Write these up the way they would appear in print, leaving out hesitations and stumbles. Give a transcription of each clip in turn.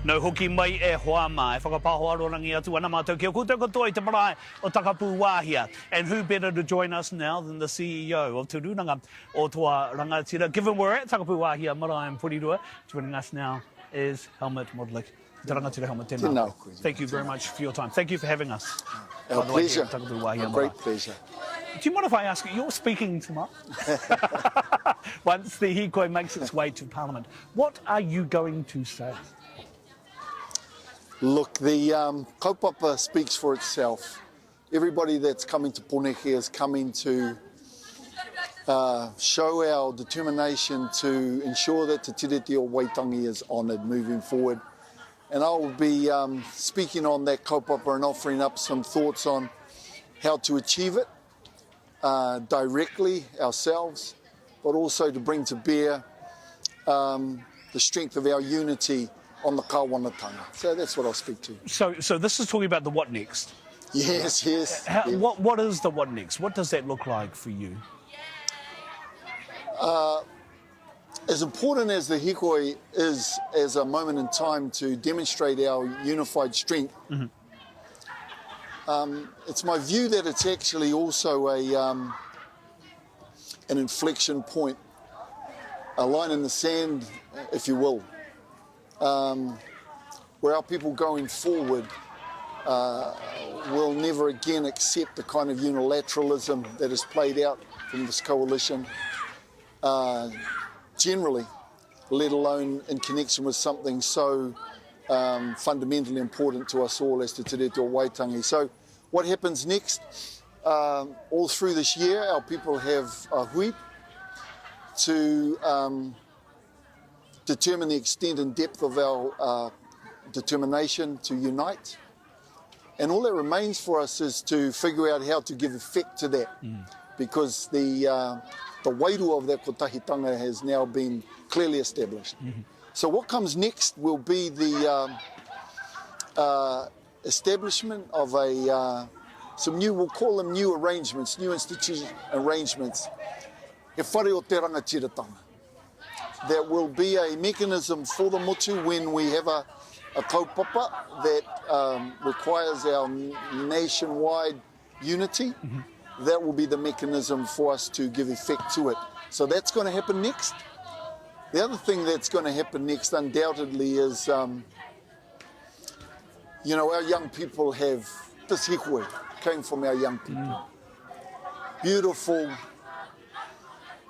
No hoki mai e hoama, e whakapāho arorangi atu ana mātou kia koutou katoa I te marae o Takapūwāhia. And who better to join us now than the CEO of Te Rūnanga o Toa Rangatira. Given we're at Takapūwāhia Marae in Porirua, joining us now is Helmut Modlik. Te Rangatira Helmut, tēnā. Thank you very much for your time. Thank you for having us. Our pleasure. A great pleasure. Do you mind if I ask you, you're speaking tomorrow? Once the hīkoi makes its way to Parliament, what are you going to say? Look, the kaupapa speaks for itself. Everybody that's coming to Pōneke is coming to show our determination to ensure that the Treaty of Waitangi is honoured moving forward. And I will be speaking on that kaupapa and offering up some thoughts on how to achieve it directly ourselves, but also to bring to bear the strength of our unity on the kawanatanga. So that's what I'll speak to. So this is talking about the what next? Yes, yes. What is the what next? What does that look like for you? As important as the hīkoi is as a moment in time to demonstrate our unified strength, it's my view that it's actually also an inflection point, a line in the sand, if you will, where our people going forward will never again accept the kind of unilateralism that is played out from this coalition. Generally, let alone in connection with something so fundamentally important to us all as the Treaty of Waitangi. So what happens next? All through this year, our people have a hui to determine the extent and depth of our determination to unite. And all that remains for us is to figure out how to give effect to that, because the wairu of that kotahitanga has now been clearly established. So what comes next will be the establishment of some new, we'll call them new arrangements, new institution arrangements, e Whare o Te Rangatiratanga. That will be a mechanism for the motu when we have a kaupapa that requires our nationwide unity. That will be the mechanism for us to give effect to it. So that's going to happen next. The other thing that's going to happen next undoubtedly is, our young people have, this hīkoi came from our young people. Beautiful,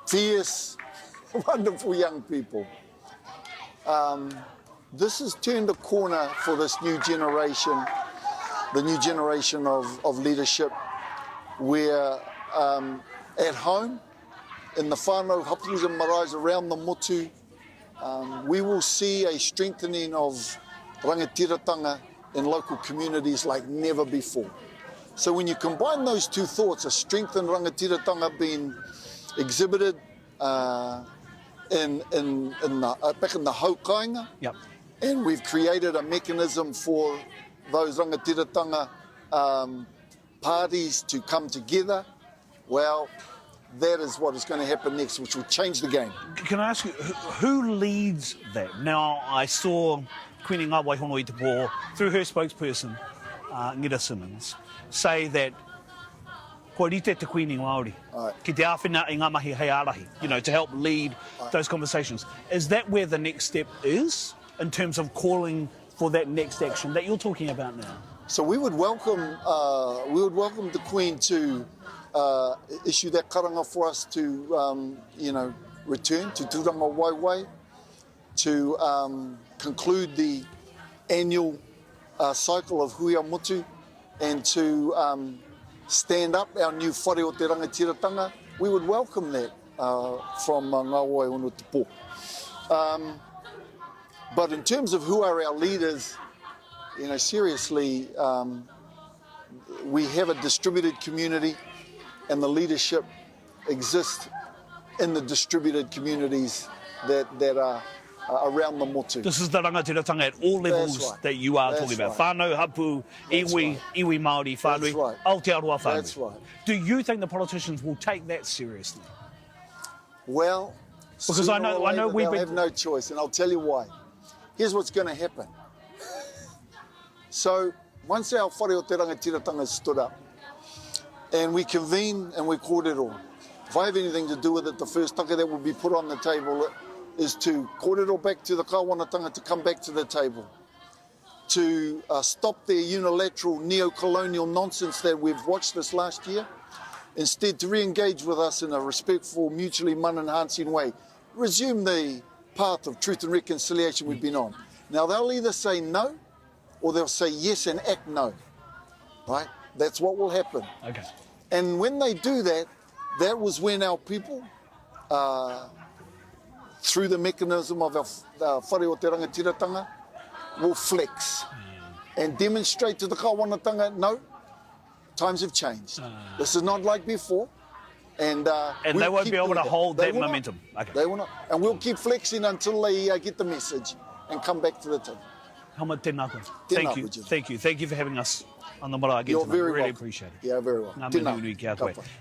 fierce, wonderful young people. This has turned a corner for this new generation, the new generation of leadership, where at home, in the whānau hapus and maraes around the motu, we will see a strengthening of Rangatiratanga in local communities like never before. So when you combine those two thoughts, a strengthened Rangatiratanga being exhibited back in the haukainga, and we've created a mechanism for those Rangatiratanga parties to come together, well, that is what is going to happen next, which will change the game. Can I ask you, who leads that? Now, I saw Queen Ngā Waihono i te Pō, through her spokesperson, Ngira Simmons, say that ko rite te Queen Māori, ki te āwhina i ngā mahi hei ārahi, to help lead those conversations. Is that where the next step is, in terms of calling for that next action that you're talking about now? So we would welcome the Queen to issue that karanga for us to, return to Tūranga Waiwai, to conclude the annual cycle of Hui Motu, and to stand up our new Whare o Te Rangatiratanga. We would welcome that from Ngā Waihono te Pō. But in terms of who are our leaders, seriously, we have a distributed community, and the leadership exists in the distributed communities that are around the motu. This is the Rangatiratanga at all levels that you are talking about. Whānau, hapu, iwi Māori, whānui, Aotearoa whānui. That's right. Do you think the politicians will take that seriously? Well, because I know they'll have no choice, and I'll tell you why. Here's what's going to happen. So once our whare o te Rangatiratanga stood up, and we convened and we kōrero. If I have anything to do with it, the first taka that will be put on the table is to kōrero back to the kawanatanga to come back to the table, to stop their unilateral neo-colonial nonsense that we've watched this last year, instead to re-engage with us in a respectful, mutually man-enhancing way, resume the path of truth and reconciliation we've been on. Now they'll either say no, or they'll say yes and act no, right? That's what will happen. Okay. And when they do that, that was when our people, through the mechanism of our whare o te Rangatiratanga, will flex and demonstrate to the kawanatanga, no, times have changed. This is not like before. And And we'll they won't keep be able doing to that. hold They that will not. momentum. Okay. They will not. And we'll keep flexing until they get the message and come back to the table. Helmut, tēnā koe. Tēnā Thank you. koe, Jim. Thank you. Thank you for having us on the marae again You're tonight. very Really welcome. appreciate it. Yeah, very well. Ngā Tēnā. mihi nui ki a koe. Ka pai.